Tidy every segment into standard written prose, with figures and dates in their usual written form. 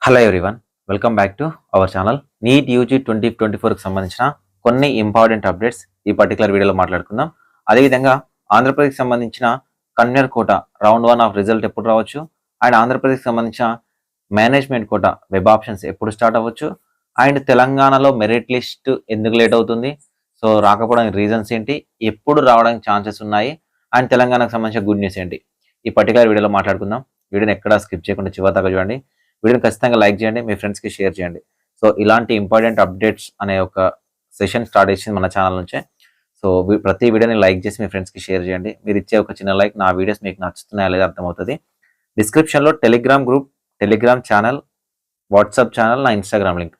Hello everyone, welcome back to our channel. NEET UG 2024కి సంబంధించిన కొన్ని ఇంపార్టెంట్ అప్డేట్స్ ఈ పర్టికులర్ వీడియోలో మాట్లాడుకుందాం. అదేవిధంగా ఆంధ్రప్రదేశ్కి సంబంధించిన convener quota round 1 of result ఎప్పుడు రావచ్చు, అండ్ ఆంధ్రప్రదేశ్కి సంబంధించిన మేనేజ్మెంట్ కోట వెబ్ ఆప్షన్స్ ఎప్పుడు స్టార్ట్ అవ్వచ్చు, అండ్ తెలంగాణలో మెరిట్ లిస్ట్ ఎందుకు లేట్ అవుతుంది, సో రాకపోవడానికి రీజన్స్ ఏంటి, ఎప్పుడు రావడానికి ఛాన్సెస్ ఉన్నాయి, అండ్ తెలంగాణకు సంబంధించిన గుడ్ న్యూస్ ఏంటి, ఈ పర్టికులర్ వీడియోలో మాట్లాడుకుందాం. వీడియోని ఎక్కడా స్కిప్ చేయకుండా చివరి దాకా చూడండి. వీడియోని ఖచ్చితంగా లైక్ చేయండి, మీ ఫ్రెండ్స్కి షేర్ చేయండి. సో ఇలాంటి ఇంపార్టెంట్ అప్డేట్స్ అనే ఒక సెషన్ స్టార్ట్ చేసింది మన ఛానల్ నుంచే. సో ప్రతి వీడియోని లైక్ చేసి మీ ఫ్రెండ్స్కి షేర్ చేయండి. మీరు ఇచ్చే ఒక చిన్న లైక్ నా వీడియోస్ మీకు నచ్చుతున్నాయా లేదా అర్థమవుతుంది. డిస్క్రిప్షన్లో Telegram group, Telegram channel, WhatsApp channel, నా ఇన్స్టాగ్రామ్ లింక్.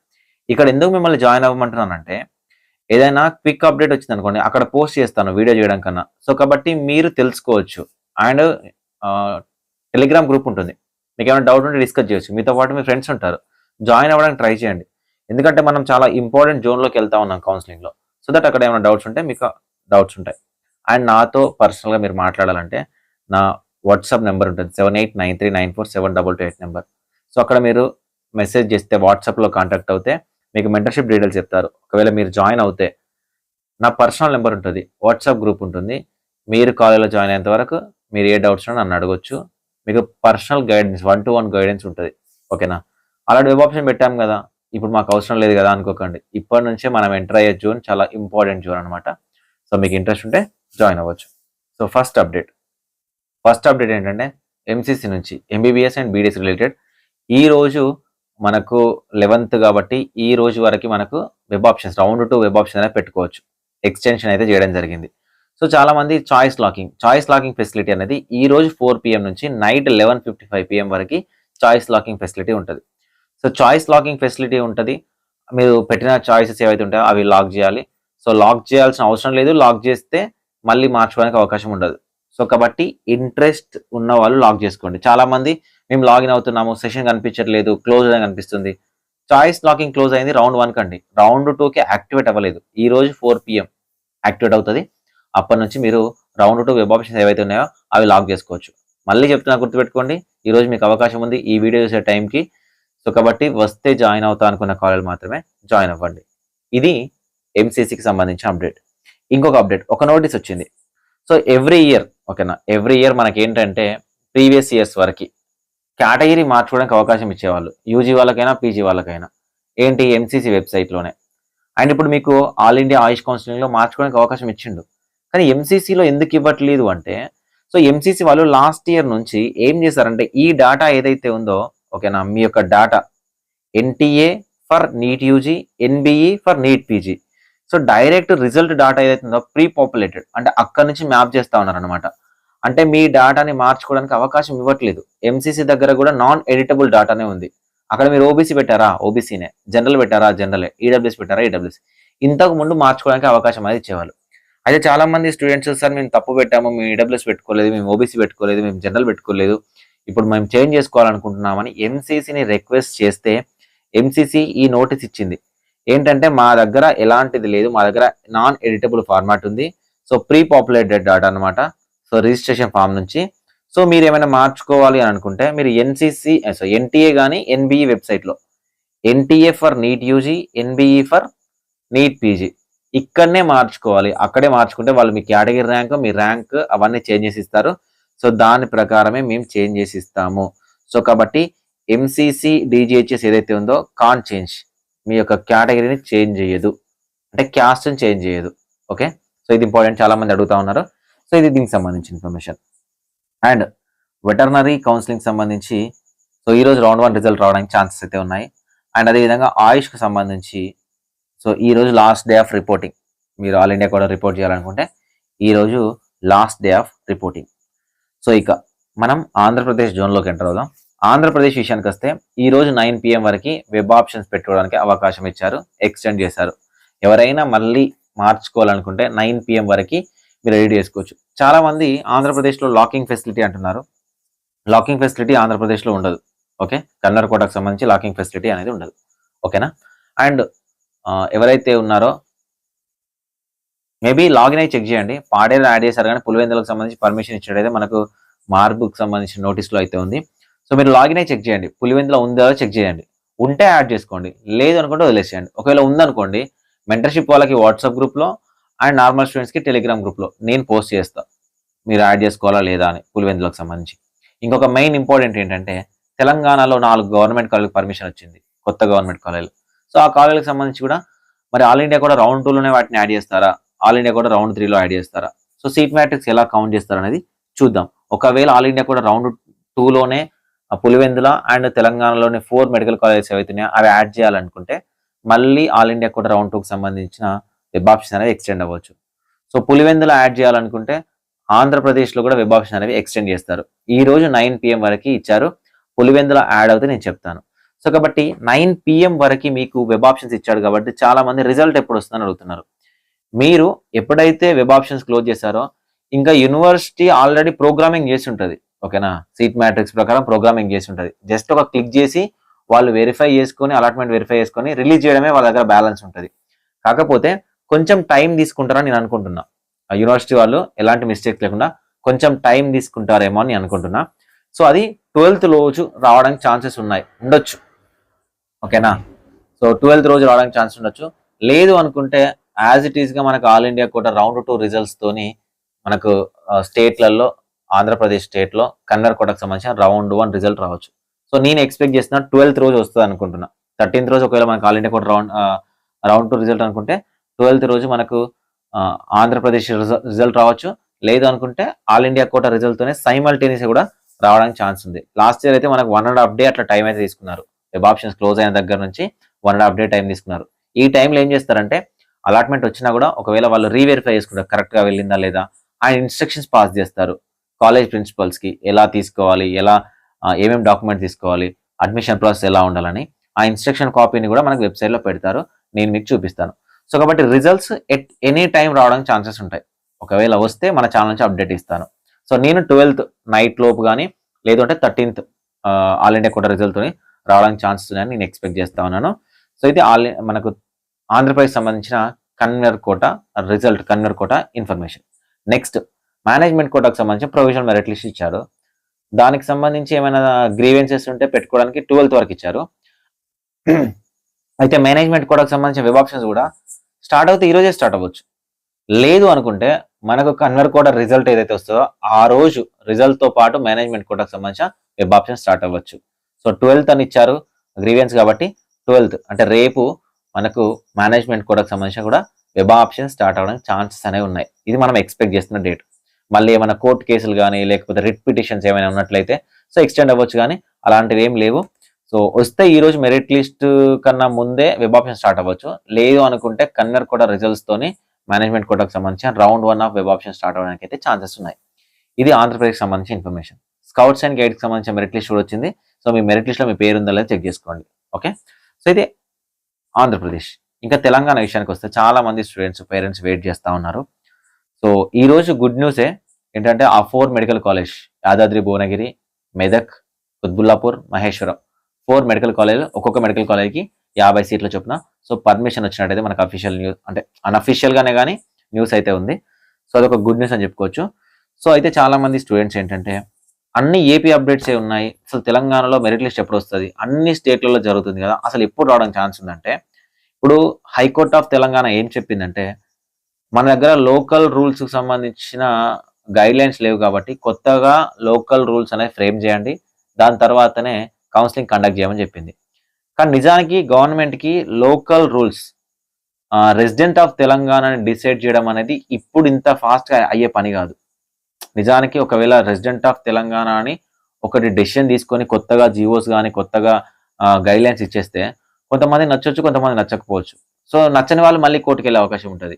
ఇక్కడ ఎందుకు మిమ్మల్ని జాయిన్ అవ్వమంటున్నానంటే, ఏదైనా క్విక్ అప్డేట్ వచ్చింది అనుకోండి, అక్కడ పోస్ట్ చేస్తాను వీడియో చేయడం కన్నా. సో కాబట్టి మీరు తెలుసుకోవచ్చు. అండ్ టెలిగ్రామ్ గ్రూప్ ఉంటుంది, మీకు ఏమైనా డౌట్ ఉంటే డిస్కస్ చేయొచ్చు. మీతో పాటు మీ ఫ్రెండ్స్ ఉంటారు, జాయిన్ అవ్వడానికి ట్రై చేయండి. ఎందుకంటే మనం చాలా ఇంపార్టెంట్ జోన్లోకి వెళ్తా ఉన్నాం కౌన్సిలింగ్లో. సో దట్ అక్కడ ఏమైనా డౌట్స్ ఉంటే మీకు డౌట్స్ ఉంటాయి. అండ్ నాతో పర్సనల్గా మీరు మాట్లాడాలంటే నా వాట్సాప్ నెంబర్ ఉంటుంది, 7893947228 నెంబర్. సో అక్కడ మీరు మెసేజ్ చేస్తే వాట్సాప్లో కాంటాక్ట్ అవుతే మీకు మెంటర్షిప్ డీటెయిల్స్ చెప్తారు. ఒకవేళ మీరు జాయిన్ అవుతే నా పర్సనల్ నెంబర్ ఉంటుంది, వాట్సాప్ గ్రూప్ ఉంటుంది. మీరు కాలేజ్లో జాయిన్ అయ్యేంత వరకు మీరు ఏ డౌట్స్ ఉన్నా నన్ను అడగొచ్చు. మీకు పర్సనల్ గైడెన్స్, 1-to-1 గైడెన్స్ ఉంటుంది. ఓకేనా? అలాంటి వెబ్ ఆప్షన్ పెట్టాం కదా, ఇప్పుడు మాకు అవసరం లేదు కదా అనుకోకండి. ఇప్పటి నుంచే మనం ఎంటర్ అయ్యే జోన్ చాలా ఇంపార్టెంట్ జోన్ అనమాట. సో మీకు ఇంట్రెస్ట్ ఉంటే జాయిన్ అవ్వచ్చు. సో ఫస్ట్ అప్డేట్ ఏంటంటే, ఎంసీసీ నుంచి ఎంబీబీఎస్ అండ్ బీడీఎస్ రిలేటెడ్ ఈరోజు మనకు 11th కాబట్టి ఈ రోజు వరకు మనకు web options round 2 web option అనేది పెట్టుకోవచ్చు. ఎక్స్టెన్షన్ అయితే చేయడం జరిగింది. సో చాలా మంది చాయిస్ లాకింగ్ ఫెసిలిటీ అనేది ఈ రోజు 4 PM నుంచి నైట్ 11:55 PM వరకు చాయిస్ లాకింగ్ ఫెసిలిటీ ఉంటుంది. సో చాయిస్ లాకింగ్ ఫెసిలిటీ ఉంటుంది. మీరు పెట్టిన చాయిసెస్ ఏవైతే ఉంటాయో అవి లాక్ చేయాలి. సో లాక్ చేయాల్సిన అవసరం లేదు, లాక్ చేస్తే మళ్ళీ మార్చుకోవడానికి అవకాశం ఉండదు. సో కాబట్టి ఇంట్రెస్ట్ ఉన్న వాళ్ళు లాక్ చేసుకోండి. చాలా మంది మేము లాగిన్ అవుతున్నాము, సెషన్ కనిపించట్లేదు, క్లోజ్ అని కనిపిస్తుంది. చాయిస్ లాకింగ్ క్లోజ్ అయింది రౌండ్ 1 కండి, రౌండ్ 2కి యాక్టివేట్ అవ్వలేదు. ఈ రోజు 4 PM యాక్టివేట్ అవుతుంది. అప్పటి నుంచి మీరు రౌండ్ 2 వెబ్ ఆప్షన్స్ ఏవైతే ఉన్నాయో అవి లాక్ చేసుకోవచ్చు. మళ్ళీ చెప్తున్నా, గుర్తుపెట్టుకోండి, ఈరోజు మీకు అవకాశం ఉంది ఈ వీడియో చూసే టైంకి. సో కాబట్టి వస్తే జాయిన్ అవుతా అనుకున్న కాలేజ్ మాత్రమే జాయిన్ అవ్వండి. ఇది ఎంసీసీకి సంబంధించిన అప్డేట్. ఇంకొక అప్డేట్, ఒక నోటీస్ వచ్చింది. సో ఎవ్రీ ఇయర్, ఓకేనా, ఎవ్రీ ఇయర్ మనకి ఏంటంటే ప్రీవియస్ ఇయర్స్ వరకు కేటగిరీ మార్చుకోవడానికి అవకాశం ఇచ్చేవాళ్ళు, యూజీ వాళ్ళకైనా పీజీ వాళ్ళకైనా. ఏంటి? ఎంసీసీ వెబ్సైట్లోనే. అండ్ ఇప్పుడు మీకు ఆల్ ఇండియా ఆయుష్ కౌన్సిలింగ్లో మార్చుకోవడానికి అవకాశం ఇచ్చిండు. కానీ ఎంసీసీలో ఎందుకు ఇవ్వట్లేదు అంటే, సో ఎంసీసీ వాళ్ళు లాస్ట్ ఇయర్ నుంచి ఏం చేశారంటే, ఈ డేటా ఏదైతే ఉందో, ఓకేనా, మీ యొక్క data NTA for NEET UG, NBE for NEET PG, so direct result data ఏదైతే ఉందో ప్రీ పాపులేటెడ్, అంటే అక్కడ నుంచి మ్యాప్ చేస్తా ఉన్నారనమాట. అంటే మీ డేటాని మార్చుకోవడానికి అవకాశం ఇవ్వట్లేదు. ఎంసీసీ దగ్గర కూడా నాన్ ఎడిటబుల్ డేటానే ఉంది. అక్కడ మీరు ఓబీసీ పెట్టారా, ఓబీసీనే, జనరల్ పెట్టారా, జనరలే, ఈడబ్ల్యూఎస్ పెట్టారా, ఈడబ్ల్యూఎస్. ఇంతకు ముందు మార్చుకోవడానికి అవకాశం అనేది ఇచ్చేవాళ్ళు. అయితే చాలా మంది స్టూడెంట్స్, సార్ మేము తప్పు పెట్టాము, మేము ఈడబ్ల్యూఎస్ పెట్టుకోలేదు, మేము ఓబీసీ పెట్టుకోలేదు, మేము జనరల్ పెట్టుకోలేదు, ఇప్పుడు మేము చేంజ్ చేసుకోవాలనుకుంటున్నామని ఎంసీసీని రిక్వెస్ట్ చేస్తే ఎంసీసీ ఈ నోటీస్ ఇచ్చింది. ఏంటంటే, మా దగ్గర ఎలాంటిది లేదు, మా దగ్గర నాన్ ఎడిటబుల్ ఫార్మాట్ ఉంది. సో ప్రీ పాపులేటెడ్ డేటా అనమాట. సో రిజిస్ట్రేషన్ ఫామ్ నుంచి. సో మీరు ఏమైనా మార్చుకోవాలి అని అనుకుంటే మీరు ఎన్టీఏ కానీ ఎన్బిఈ వెబ్సైట్లో NTA for NEET UG, NBE for NEET PG ఇక్కడనే మార్చుకోవాలి. అక్కడే మార్చుకుంటే వాళ్ళు మీ కేటగిరీ ర్యాంక్, మీ ర్యాంక్ అవన్నీ చేంజ్ చేసి ఇస్తారు. సో దాని ప్రకారమే మేము చేంజ్ చేసి ఇస్తాము. సో కాబట్టి ఎంసీసీ డీజీహెచ్ఎస్ ఏదైతే ఉందో కాన్ చేంజ్, మీ యొక్క కేటగిరీని చేంజ్ చేయదు, అంటే క్యాస్ట్ని చేంజ్ చేయదు. ఓకే, సో ఇది ఇంపార్టెంట్, చాలా మంది అడుగుతా ఉన్నారు. సో ఇది దీనికి సంబంధించిన ఇన్ఫర్మేషన్. అండ్ వెటర్నరీ కౌన్సిలింగ్ సంబంధించి సో ఈరోజు రౌండ్ 1 రిజల్ట్ రావడానికి ఛాన్సెస్ అయితే ఉన్నాయి. అండ్ అదేవిధంగా ఆయుష్కి సంబంధించి సో ఈరోజు లాస్ట్ డే ఆఫ్ రిపోర్టింగ్. మీరు ఆల్ ఇండియా కూడా రిపోర్ట్ చేయాలనుకుంటే ఈరోజు last day of reporting. So ఇక మనం ఆంధ్రప్రదేశ్ జోన్లోకి ఎంటర్ అవుదాం. ఆంధ్రప్రదేశ్ విషయానికి వస్తే ఈరోజు 9 PM వరకు వెబ్ ఆప్షన్స్ పెట్టుకోవడానికి అవకాశం ఇచ్చారు, ఎక్స్టెండ్ చేశారు. ఎవరైనా మళ్ళీ మార్చుకోవాలనుకుంటే 9 PM వరకు మీరు రెడీ చేసుకోవచ్చు. చాలా మంది ఆంధ్రప్రదేశ్లో లాకింగ్ ఫెసిలిటీ అంటున్నారు. లాకింగ్ ఫెసిలిటీ ఆంధ్రప్రదేశ్లో ఉండదు. ఓకే, కన్నర్ కోటకు సంబంధించి లాకింగ్ ఫెసిలిటీ అనేది ఉండదు. ఓకేనా? అండ్ ఎవరైతే ఉన్నారో మేబీ లాగిన్ అయ్యి చెక్ చేయండి. పాడేరు యాడ్ చేశారు కానీ పులివెందులకు సంబంధించి పర్మిషన్ ఇచ్చినట్టయితే మనకు మార్బుక్ సంబంధించిన నోటీస్లో అయితే ఉంది. సో మీరు లాగిన్ అయ్యి చెక్ చేయండి, పులివెందులో ఉందో చెక్ చేయండి. ఉంటే యాడ్ చేసుకోండి, లేదు అనుకుంటే వదిలేసేయండి. ఒకవేళ ఉందనుకోండి మెంటర్షిప్ వాళ్ళకి వాట్సాప్ గ్రూప్లో అండ్ నార్మల్ స్టూడెంట్స్కి టెలిగ్రామ్ గ్రూప్లో నేను పోస్ట్ చేస్తాను మీరు యాడ్ చేసుకోవాలా లేదా అని పులివెందులకు సంబంధించి. ఇంకొక మెయిన్ ఇంపార్టెంట్ ఏంటంటే తెలంగాణలో 4 గవర్నమెంట్ కాలేజ్ పర్మిషన్ వచ్చింది, కొత్త గవర్నమెంట్ కాలేజీలు. సో ఆ కాలేజీకి సంబంధించి కూడా మరి ఆల్ ఇండియా కూడా రౌండ్ 2లోనే వాటిని యాడ్ చేస్తారా, ఆల్ ఇండియా కూడా రౌండ్ 3లో యాడ్ చేస్తారా? సో సీట్ మ్యాట్రిక్స్ ఎలా కౌంట్ చేస్తారు అనేది చూద్దాం. ఒకవేళ ఆల్ ఇండియా కూడా రౌండ్ 2లోనే పులివెందుల అండ్ తెలంగాణలోని 4 మెడికల్ కాలేజెస్ ఏవైతున్నాయో అవి యాడ్ చేయాలనుకుంటే మళ్ళీ ఆల్ ఇండియా కూడా రౌండ్ 2కి సంబంధించిన వెబ్ ఆప్షన్ అనేది ఎక్స్టెండ్ అవ్వచ్చు. సో పులివెందుల యాడ్ చేయాలనుకుంటే ఆంధ్రప్రదేశ్లో కూడా వెబ్ ఆప్షన్ అనేవి ఎక్స్టెండ్ చేస్తారు. ఈ రోజు 9 PM వరకు ఇచ్చారు, పులివెందుల యాడ్ అవుతే నేను చెప్తాను. సో కాబట్టి 9 PM వరకు మీకు వెబ్ ఆప్షన్స్ ఇచ్చాడు కాబట్టి చాలా మంది రిజల్ట్ ఎప్పుడు వస్తుందని అడుగుతున్నారు. మీరు ఎప్పుడైతే వెబ్ ఆప్షన్స్ క్లోజ్ చేశారో ఇంకా యూనివర్సిటీ ఆల్రెడీ ప్రోగ్రామింగ్ చేసి ఉంటుంది, ఓకేనా? సీట్ మ్యాట్రిక్స్ ప్రకారం ప్రోగ్రామింగ్ చేసి ఉంటుంది. జస్ట్ ఒక క్లిక్ చేసి వాళ్ళు వెరిఫై చేసుకొని అలాట్మెంట్ వెరిఫై చేసుకొని రిలీజ్ చేయడమే వాళ్ళ దగ్గర బ్యాలెన్స్ ఉంటుంది. కాకపోతే కొంచెం టైం తీసుకుంటారని నేను అనుకుంటున్నా. యూనివర్సిటీ వాళ్ళు ఎలాంటి మిస్టేక్స్ లేకుండా కొంచెం టైం తీసుకుంటారేమో అని అనుకుంటున్నా. సో అది 12th రోజు రావడానికి ఛాన్సెస్ ఉండొచ్చు, ఓకేనా? సో 12th రోజు రావడానికి ఛాన్స్ ఉండొచ్చు. లేదు అనుకుంటే యాజ్ ఇట్ ఈస్గా మనకు ఆల్ ఇండియా కూడా రౌండ్ 2 రిజల్ట్స్ తోని మనకు స్టేట్లలో ఆంధ్రప్రదేశ్ స్టేట్లో కన్నర్ కోటకు సంబంధించిన రౌండ్ 1 రిజల్ట్ రావచ్చు. సో నేను ఎక్స్పెక్ట్ చేసిన 12th రోజు వస్తుంది అనుకుంటున్నా. 13th రోజు ఒకవేళ మనకు ఆల్ ఇండియా కూడా రౌండ్ 2 రిజల్ట్ అనుకుంటే 12th రోజు మనకు ఆంధ్రప్రదేశ్ రిజల్ట్ రావచ్చు. లేదు అనుకుంటే ఆల్ ఇండియా కోటా రిజల్ట్ తోనే సైమల్టేనియస్ కూడా రావడానికి ఛాన్స్ ఉంది. లాస్ట్ ఇయర్ అయితే మనకు 1.5 డే అట్లా టైం అయితే తీసుకున్నారు. వెబ్ ఆప్షన్స్ క్లోజ్ అయిన దగ్గర నుంచి 1.5 డే టైం తీసుకున్నారు. ఈ టైంలో ఏం చేస్తారంటే అలాట్మెంట్ వచ్చినా కూడా ఒకవేళ వాళ్ళు రీవెరిఫై చేసుకుంటారు కరెక్ట్గా వెళ్ళిందా లేదా, ఆ ఇన్స్ట్రక్షన్స్ పాస్ చేస్తారు కాలేజ్ ప్రిన్సిపల్స్కి, ఎలా తీసుకోవాలి, ఎలా ఏమేమి డాక్యుమెంట్ తీసుకోవాలి, అడ్మిషన్ ప్రాసెస్ ఎలా ఉండాలని ఆ ఇన్స్ట్రక్షన్ కాపీని కూడా మనకు వెబ్సైట్లో పెడతారు, నేను మీకు చూపిస్తాను. సో కాబట్టి రిజల్ట్స్ ఎట్ ఎనీ టైం రావడానికి ఛాన్సెస్ ఉంటాయి. ఒకవేళ వస్తే మన ఛానల్ నుంచి అప్డేట్ ఇస్తాను. సో నేను 12th నైట్ లోపు కానీ లేదంటే 13th ఆల్ ఇండియా కోటా రిజల్ట్తో రావడానికి ఛాన్సెస్ ఉన్నాయని నేను ఎక్స్పెక్ట్ చేస్తా ఉన్నాను. సో ఇది మనకు ఆంధ్రప్రదేశ్ సంబంధించిన convenor quota result, convenor quota information. Next management కోటాకు సంబంధించిన ప్రొవిజనల్ మెరిట్ లిస్ట్ ఇచ్చారు. దానికి సంబంధించి ఏమైనా గ్రీవెన్సెస్ ఉంటే పెట్టుకోవడానికి 12th వరకు ఇచ్చారు. అయితే మేనేజ్మెంట్ కోటాకు సంబంధించిన వెబ్ ఆప్షన్స్ కూడా స్టార్ట్ అవుతే ఈ రోజే స్టార్ట్ అవ్వచ్చు. లేదు అనుకుంటే మనకు కన్వీనర్ కోటా రిజల్ట్ ఏదైతే వస్తుందో ఆ రోజు రిజల్ట్ తో పాటు మేనేజ్మెంట్ కోటాకు సంబంధించిన వెబ్ ఆప్షన్ స్టార్ట్ అవ్వచ్చు. సో 12th అని ఇచ్చారు గ్రీవెన్స్ కాబట్టి 12th అంటే రేపు మనకు మేనేజ్మెంట్ కోటాకు సంబంధించిన కూడా వెబ్ ఆప్షన్ స్టార్ట్ అవ్వడానికి ఛాన్సెస్ అనేవి ఉన్నాయి. ఇది మనం ఎక్స్పెక్ట్ చేస్తున్న డేట్. మళ్ళీ ఏమైనా కోర్టు కేసులు కానీ లేకపోతే రిట్ పిటిషన్స్ ఏమైనా ఉన్నట్లయితే సో ఎక్స్టెండ్ అవ్వచ్చు, కానీ అలాంటివి ఏం లేవు. సో వస్తే ఈ రోజు మెరిట్ లిస్ట్ కన్నా ముందే వెబ్ ఆప్షన్ స్టార్ట్ అవ్వచ్చు. లేదు అనుకుంటే కన్వీనర్ కోటా రిజల్ట్స్ తోని మేనేజ్మెంట్ కోటాకు సంబంధించిన round 1 of web option start అవ్వడానికి అయితే ఛాన్సెస్ ఉన్నాయి. ఇది ఆంధ్రప్రదేశ్ సంబంధించిన ఇన్ఫర్మేషన్. స్కౌట్స్ అండ్ గైడ్కి సంబంధించిన మెరిట్ లిస్ట్ కూడా వచ్చింది. సో మీ మెరిట్ లిస్ట్లో మీ పేరు ఉందో లేదో చెక్ చేసుకోండి. ఓకే, సో ఇది ఆంధ్రప్రదేశ్. ఇంకా తెలంగాణ విషయానికి వస్తే చాలా మంది స్టూడెంట్స్ పేరెంట్స్ వెయిట్ చేస్తూ ఉన్నారు. సో ఈ రోజు గుడ్ న్యూసే ఏంటంటే ఆ 4 medical college Yadadri Bhuvanagiri, Medak, Quthbullapur, Maheshwaram 4 medical college, ఒక్కొక్క మెడికల్ కాలేజ్కి 50 సీట్ల చొప్పున సో పర్మిషన్ వచ్చినట్టయితే మనకు అఫీషియల్ న్యూస్ అంటే అన్అఫీషియల్ గానే కానీ న్యూస్ అయితే ఉంది. సో అదొక గుడ్ న్యూస్ అని చెప్పుకోవచ్చు. సో అయితే చాలా మంది స్టూడెంట్స్ ఏంటంటే అన్ని ఏపీ అప్డేట్స్ ఏ ఉన్నాయి, అసలు తెలంగాణలో మెరిట్ లిస్ట్ ఎప్పుడు వస్తుంది, అన్ని స్టేట్లలో జరుగుతుంది కదా, అసలు ఎప్పుడు రావడానికి ఛాన్స్ ఉందంటే ఇప్పుడు హైకోర్ట్ ఆఫ్ తెలంగాణ ఏం చెప్పిందంటే మన దగ్గర లోకల్ రూల్స్కి సంబంధించిన గైడ్ లైన్స్ లేవు కాబట్టి కొత్తగా లోకల్ రూల్స్ అనేవి ఫ్రేమ్ చేయండి, దాని తర్వాతనే కౌన్సిలింగ్ కండక్ట్ చేయమని చెప్పింది. కానీ నిజానికి గవర్నమెంట్కి లోకల్ రూల్స్ రెసిడెంట్ ఆఫ్ తెలంగాణని డిసైడ్ చేయడం అనేది ఇప్పుడు ఇంత ఫాస్ట్గా అయ్యే పని కాదు. నిజానికి ఒకవేళ రెసిడెంట్ ఆఫ్ తెలంగాణ అని ఒకటి డెసిషన్ తీసుకొని కొత్తగా జియోస్ కానీ కొత్తగా గైడ్ లైన్స్ ఇచ్చేస్తే కొంతమంది నచ్చొచ్చు, కొంతమంది నచ్చకపోవచ్చు. సో నచ్చని వాళ్ళు మళ్ళీ కోర్టుకు వెళ్ళే అవకాశం ఉంటుంది.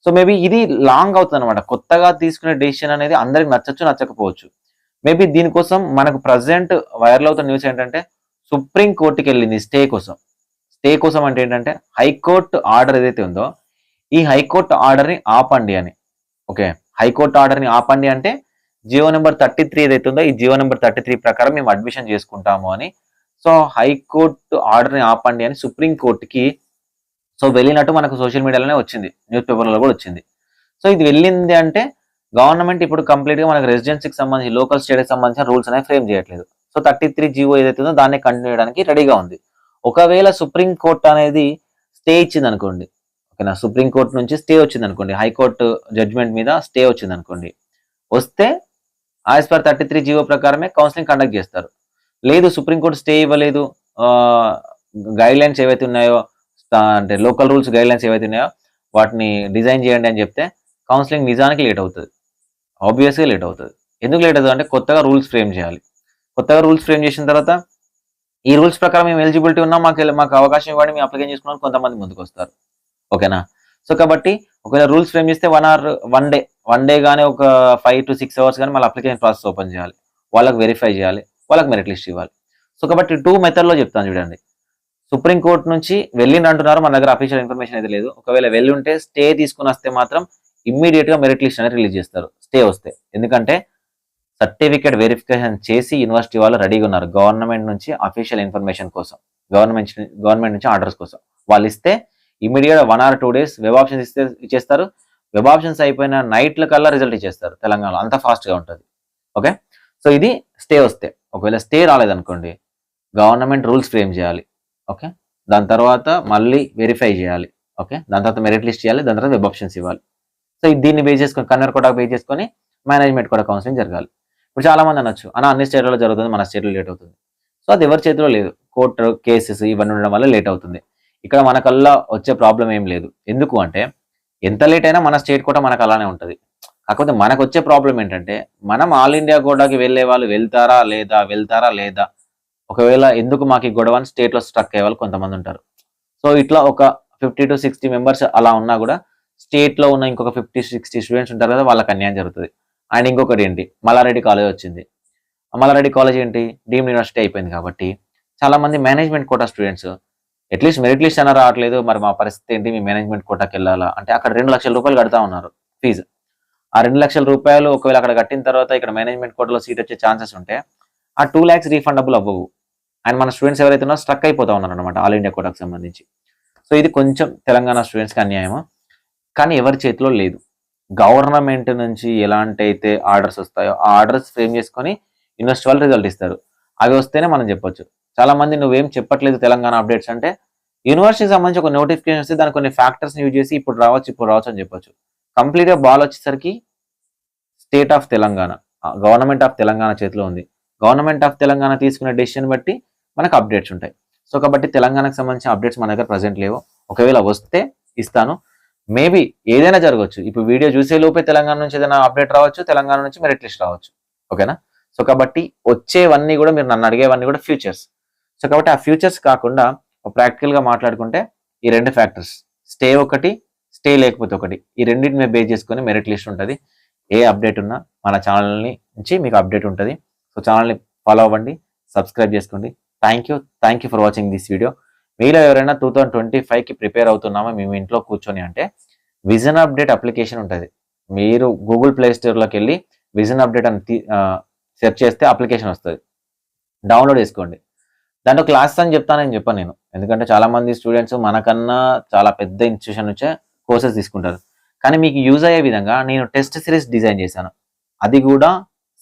సో మేబీ ఇది లాంగ్ అవుతుంది అనమాట. కొత్తగా తీసుకునే డెసిషన్ అనేది అందరికి నచ్చచ్చు, నచ్చకపోవచ్చు. మేబీ దీనికోసం మనకు ప్రజెంట్ వైరల్ అవుతున్న న్యూస్ ఏంటంటే సుప్రీం కోర్టుకి వెళ్ళింది స్టే కోసం. స్టే కోసం అంటే ఏంటంటే హైకోర్టు ఆర్డర్ ఏదైతే ఉందో ఈ హైకోర్టు ఆర్డర్ని ఆపండి అని. ఓకే, హైకోర్టు ఆర్డర్ని ఆపండి అంటే జియో నెంబర్ 33 ఏదైతే ఉందో ఈ జియో నెంబర్ 33 ప్రకారం మేము అడ్మిషన్ చేసుకుంటాము అని. సో హైకోర్టు ఆర్డర్ని ఆపండి అని సుప్రీం కోర్టుకి సో వెళ్ళినట్టు మనకు సోషల్ మీడియాలోనే వచ్చింది, న్యూస్ పేపర్లో కూడా వచ్చింది. సో ఇది వెళ్ళింది అంటే గవర్నమెంట్ ఇప్పుడు కంప్లీట్గా మనకు రెసిడెన్సీకి సంబంధించి లోకల్ స్టేట్కి సంబంధించిన రూల్స్ అనేవి ఫ్రేమ్ చేయట్లేదు. సో 33 జియో ఏదైతే ఉందో దాన్ని కంటిన్యూ చేయడానికి రెడీగా ఉంది. ఒకవేళ సుప్రీం కోర్ట్ అనేది స్టే ఇచ్చింది అనుకోండి, ఓకేనా, సుప్రీం కోర్ట్ నుంచి స్టే వచ్చింది అనుకోండి, హైకోర్టు జడ్జ్మెంట్ మీద స్టే వచ్చింది అనుకోండి, వస్తే యాజ్ పర్ 33 జీవో ప్రకారమే కౌన్సిలింగ్ కండక్ట్ చేస్తారు. లేదు సుప్రీంకోర్టు స్టే ఇవ్వలేదు, గైడ్ లైన్స్ ఏవైతే ఉన్నాయో అంటే లోకల్ రూల్స్ గైడ్ లైన్స్ ఏవైతే ఉన్నాయో వాటిని డిజైన్ చేయండి అని చెప్తే కౌన్సిలింగ్ నిజానికి లేట్ అవుతుంది, ఆబ్వియస్గా లేట్ అవుతుంది. ఎందుకు లేట్ అవుతుంది అంటే కొత్తగా రూల్స్ ఫ్రేమ్ చేయాలి. కొత్తగా రూల్స్ ఫ్రేమ్ చేసిన తర్వాత ఈ రూల్స్ ప్రకారం మేము ఎలిజిబిలిటీ ఉన్నాం, మాకు అవకాశం ఇవ్వండి, మేము అప్లికేషన్ చేసుకున్నాం, కొంతమంది ముందుకు వస్తారు. ఓకేనా. సో కాబట్టి ఒకవేళ రూల్స్ ఫ్రేమ్ చేస్తే 1 డే కానీ ఒక 5 to 6 hours కానీ మళ్ళీ అప్లికేషన్ ప్రాసెస్ ఓపెన్ చేయాలి, వాళ్ళకి వెరిఫై చేయాలి, వాళ్ళకి మెరిట్ లిస్ట్ ఇవ్వాలి. సో కాబట్టి 2 మెథడ్లో చెప్తాను చూడండి. సుప్రీంకోర్టు నుంచి వెళ్ళిండి అంటున్నారు, మన దగ్గర అఫీషియల్ ఇన్ఫర్మేషన్ అయితే లేదు. ఒకవేళ వెళ్ళి ఉంటే స్టే తీసుకుని వస్తే మాత్రం ఇమ్మీడియట్ గా మెరిట్ లిస్ట్ అనేది రిలీజ్ చేస్తారు స్టే వస్తే. ఎందుకంటే సర్టిఫికేట్ వెరిఫికేషన్ చేసి యూనివర్సిటీ వాళ్ళు రెడీగా ఉన్నారు గవర్నమెంట్ నుంచి అఫీషియల్ ఇన్ఫర్మేషన్ కోసం, గవర్నమెంట్ నుంచి ఆర్డర్స్ కోసం. వాళ్ళు ఇస్తే immediate 1 or 2 days web options ఇచ్చేస్తారు. వెబ్ ఆప్షన్స్ అయిపోయిన నైట్ల కల్లా రిజల్ట్ ఇచ్చేస్తారు తెలంగాణలో, అంత ఫాస్ట్ గా ఉంటుంది. ఓకే. సో ఇది స్టే వస్తే. ఒకవేళ స్టే రాలేదనుకోండి, గవర్నమెంట్ రూల్స్ ఫ్రేమ్ చేయాలి. ఓకే. దాని తర్వాత మళ్ళీ వెరిఫై చేయాలి. ఓకే. దాని తర్వాత మెరిట్ లిస్ట్ చేయాలి, దాని తర్వాత వెబ్ ఆప్షన్స్ ఇవ్వాలి. సో దీన్ని బేస్ చేసుకొని కన్వర్ కోటా బేస్ చేసుకొని మేనేజ్మెంట్ కూడా కౌన్సిలింగ్ జరగాలి. ఇప్పుడు చాలా మంది అనొచ్చు అన్న అన్ని స్టేట్లలో జరుగుతుంది, మన స్టేట్లో లేట్ అవుతుంది. సో అది ఎవరి చేతిలో లేదు, కోర్టు కేసెస్ ఇవన్నీ ఉండడం వల్ల లేట్ అవుతుంది. ఇక్కడ మనకల్లా వచ్చే ప్రాబ్లం ఏం లేదు. ఎందుకు అంటే ఎంత లేట్ అయినా మన స్టేట్ కూడా మనకు అలానే ఉంటుంది. కాకపోతే మనకు వచ్చే ప్రాబ్లం ఏంటంటే మనం ఆల్ ఇండియా కోటాకి వెళ్ళే వాళ్ళు వెళ్తారా లేదా, ఒకవేళ ఎందుకు మాకు ఈ గొడవ స్టేట్ లో స్ట్రక్ అయ్యే వాళ్ళు కొంతమంది ఉంటారు. సో ఇట్లా ఒక 50 to 60 మెంబర్స్ అలా ఉన్నా కూడా స్టేట్ లో ఉన్న ఇంకొక 50-60 స్టూడెంట్స్ ఉంటారు కదా, వాళ్ళకి అన్యాయం జరుగుతుంది. అండ్ ఇంకొకటి ఏంటి, మల్లారెడ్డి కాలేజ్ వచ్చింది. మల్లారెడ్డి కాలేజ్ ఏంటి, డీమ్డ్ యూనివర్సిటీ అయిపోయింది కాబట్టి చాలా మంది management quota students at least merit list అన్న రావట్లేదు, మరి మా పరిస్థితి ఏంటి, మీ మేనేజ్మెంట్ కోటాకి వెళ్ళాలా అంటే అక్కడ 2 లక్షల రూపాయలు కడతా ఉన్నారు ఫీజు. ఆ 2 లక్షల రూపాయలు ఒకవేళ అక్కడ కట్టిన తర్వాత ఇక్కడ మేనేజ్మెంట్ కోటాలో సీట్ వచ్చే ఛాన్సెస్ ఉంటే ఆ 2 lakhs రీఫండబుల్ అవ్వవు. అండ్ మన స్టూడెంట్స్ ఎవరైతే ఉన్నారో స్ట్రక్ అయిపోతా ఉన్నారు అనమాట ఆల్ ఇండియా కోటాకు సంబంధించి. సో ఇది కొంచెం తెలంగాణ స్టూడెంట్స్కి అన్యాయము, కానీ ఎవరి చేతిలో లేదు. గవర్నమెంట్ నుంచి ఎలాంటి అయితే ఆర్డర్స్ వస్తాయో ఆ ఆర్డర్స్ ఫ్రేమ్ చేసుకొని యూనివర్సిటీ వాళ్ళు రిజల్ట్ ఇస్తారు. అవి వస్తేనే మనం చెప్పొచ్చు. చాలా మంది నువ్వేం చెప్పట్లేదు తెలంగాణ అప్డేట్స్ అంటే, యూనివర్సిటీకి సంబంధించి ఒక నోటిఫికేషన్ వస్తే దాని కొన్ని ఫ్యాక్టర్స్ యూజ్ చేసి ఇప్పుడు రావచ్చు అని చెప్పొచ్చు. కంప్లీట్గా బాల్ వచ్చేసరికి state of Telangana, government of Telangana చేతిలో ఉంది. గవర్నమెంట్ ఆఫ్ తెలంగాణ తీసుకునే డెసిషన్ బట్టి మనకు అప్డేట్స్ ఉంటాయి. సో కాబట్టి తెలంగాణకు సంబంధించిన అప్డేట్స్ మన దగ్గర ప్రజెంట్ లేవు. ఒకవేళ వస్తే ఇస్తాను. మేబీ ఏదైనా జరగవచ్చు. ఇప్పుడు వీడియో చూసే లోపే తెలంగాణ నుంచి ఏదైనా అప్డేట్ రావచ్చు, తెలంగాణ నుంచి మెరిట్ లిస్ట్ రావచ్చు. ఓకేనా. సో కాబట్టి వచ్చేవన్నీ కూడా మీరు నన్ను అడిగేవన్నీ కూడా ఫ్యూచర్స్. సో కాబట్టి ఆ ఫ్యూచర్స్ కాకుండా ప్రాక్టికల్ గా మాట్లాడుకుంటే ఈ 2 ఫ్యాక్టర్స్, స్టే ఒకటి, స్టే లేకపోతే ఒకటి, ఈ రెండింటిని బేస్ చేసుకొని మెరిట్ లిస్ట్ ఉంటుంది. ఏ అప్డేట్ ఉన్నా మన ఛానల్ నుంచి మీకు అప్డేట్ ఉంటుంది. సో ఛానల్ని ఫాలో అవ్వండి, సబ్స్క్రైబ్ చేసుకోండి. Thank you for watching this video. మీలో ఎవరైనా 2025కి ప్రిపేర్ అవుతున్నామో మేము ఇంట్లో కూర్చొని అంటే విజన్ అప్డేట్ అప్లికేషన్ ఉంటుంది. మీరు గూగుల్ ప్లే స్టోర్లోకి వెళ్ళి విజన్ అప్డేట్ అని సెర్చ్ చేస్తే అప్లికేషన్ వస్తుంది, డౌన్లోడ్ చేసుకోండి. దాంట్లో క్లాసెస్ అని చెప్తానని చెప్పాను నేను, ఎందుకంటే చాలా మంది స్టూడెంట్స్ మనకన్నా చాలా పెద్ద ఇన్స్టిట్యూషన్ నుంచే కోర్సెస్ తీసుకుంటారు. కానీ మీకు యూజ్ అయ్యే విధంగా నేను టెస్ట్ సిరీస్ డిజైన్ చేశాను. అది కూడా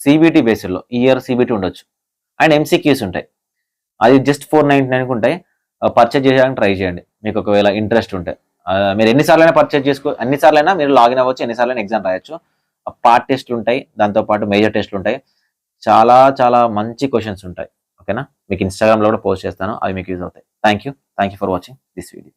సిబిటి బేస్డ్లో, ఈ ఇయర్ సిబిటి ఉండొచ్చు. అండ్ ఎంసీక్యూస్ ఉంటాయి. అది జస్ట్ 499 ఉంటాయి. పర్చేజ్ చేయడానికి ట్రై చేయండి మీకు ఒకవేళ ఇంట్రెస్ట్ ఉంటే. మీరు ఎన్నిసార్లైనా పర్చేజ్ ఎన్నిసార్లైనా మీరు లాగిన్ అవ్వచ్చు, ఎన్నిసార్లైనా ఎగ్జామ్ రాయొచ్చు. పార్ట్ టెస్ట్లు ఉంటాయి, దాంతోపాటు మేజర్ టెస్ట్లు ఉంటాయి. చాలా మంచి క్వశ్చన్స్ ఉంటాయి. ఓకేనా. మీకు ఇన్స్టాగ్రామ్లో కూడా పోస్ట్ చేస్తాను, అవి మీకు యూజ్ అవుతాయి. Thank you for watching this video.